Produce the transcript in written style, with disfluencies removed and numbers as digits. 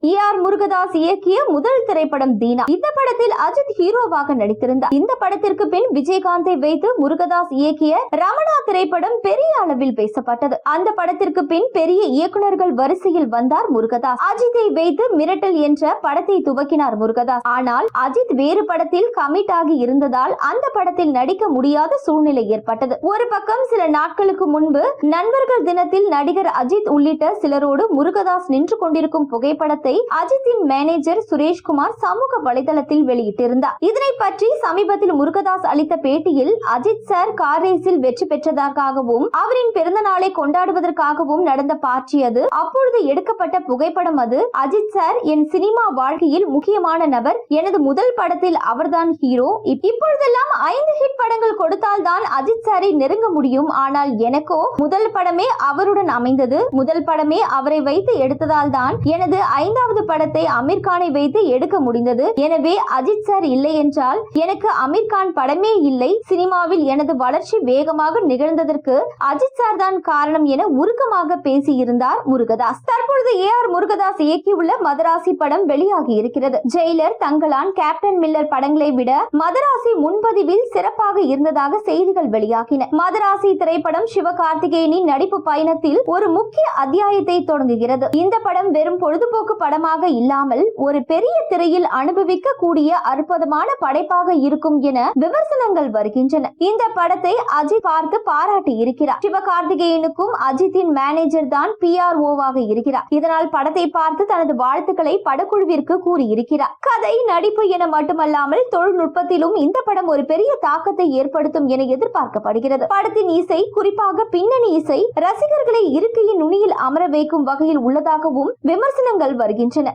முருகதாஸ் இயக்கிய முதல் திரைப்படம் தீனா. இந்த படத்தில் அஜித் ஹீரோவாக நடித்திருந்தார். இந்த படத்திற்கு பின் விஜயகாந்தை வைத்து முருகதாஸ் இயக்கிய ரமணா திரைப்படம் பெரிய அளவில் பேசப்பட்டது. அந்த படத்திற்கு பின் பெரிய இயக்குநர்கள் வரிசையில் வந்தார் முருகதாஸ். அஜித்தை வைத்து மிரட்டல் என்ற படத்தை துவக்கினார் முருகதாஸ். ஆனால் அஜித் வேறு படத்தில் கமிட் ஆகி இருந்ததால் அந்த படத்தில் நடிக்க முடியாத சூழ்நிலை ஏற்பட்டது. ஒரு பக்கம் சில நாட்களுக்கு முன்பு நண்பர்கள் தினத்தில் நடிகர் அஜித் உள்ளிட்ட சிலரோடு முருகதாஸ் நின்று கொண்டிருக்கும் புகைப்படத்தை அஜித்தின் மேனேஜர் சுரேஷ்குமார் சமூக வலைதளத்தில் வெளியிட்டிருந்தார். இதனை பற்றி சமீபத்தில் முருகதாஸ் அளித்த பேட்டியில் அஜித் சார் கார் ரேஸில் வெற்றி பெற்றதற்காகவும் அவரின் பிறந்த நாளை கொண்டாடுவதற்காகவும் நடந்த பார்ட்டி அது. அப்பொழுது எடுக்கப்பட்ட புகைப்படம் அது. அஜித் சார் என் சினிமா வாழ்க்கையில் முக்கியமான நபர். எனது முதல் படத்தில் அவர்தான் ஹீரோ. இப்பொழுதெல்லாம் 5 ஹிட் படங்கள் கொடுத்தால் தான் அஜித் சாரை நெருங்க முடியும். ஆனால் எனக்கோ முதல் படமே அவருடன் அமைந்தது. முதல் படமே அவரை வைத்து எடுத்ததால் தான் எனது 5வது படத்தை அமீர் கானை வைத்து எடுக்க முடிந்தது. எனவே அஜித் சார் இல்லை என்றால் எனக்கு அமீர் கான் படமே இல்லை. சினிமாவில் எனது வளர்ச்சி வேகமாக நிகழ்ந்ததற்கு அஜித் சார் தான் காரணம் என உருக்கமாக பேசியிருந்தார் முருகதாஸ். தற்பொழுது முருகதாஸ் இயக்கியுள்ள மதராசி படம் வெளியாகி இருக்கிறது. ஜெயிலர், தங்கலான், கேப்டன் மில்லர் படங்களை விட மதராசி முன்பதிவில் சிறப்பாக இருந்ததாக செய்திகள் வெளியாகின. மதராசி திரைப்படம் சிவகார்த்திகேயனின் நடிப்பு பயணத்தில் ஒரு முக்கிய அத்தியாயத்தை தொடங்குகிறது. இந்த படம் வெறும் பொழுதுபோக்கு படமாக இல்லாமல் ஒரு பெரிய திரையில் அனுபவிக்க கூடிய அற்புதமான படைப்பாக இருக்கும் என விமர்சனங்கள் வருகின்றன. இந்த படத்தை அஜித் பார்த்து பாராட்டி இருக்கிறார். சிவகார்த்திகேயனுக்கும் அஜித்தின் மேனேஜர் தான் PRO-வாக இருக்கிறார். இதனால் படத்தை பார்த்து தனது வாழ்த்துக்களை படக்குழுவிற்கு கூறியிருக்கிறார். கதை, நடிப்பு என மட்டுமல்லாமல் தொழில்நுட்பத்திலும் இந்த படம் ஒரு பெரிய தாக்கத்தை ஏற்படுத்தும் என எதிர்பார்க்கப்படுகிறது. படத்தின் இசை, குறிப்பாக பின்னணி இசை, ரசிகர்களை இருக்கையின் நுனியில் அமர வைக்கும் வகையில் உள்ளதாகவும் விமர்சனங்கள் வருகின்றன.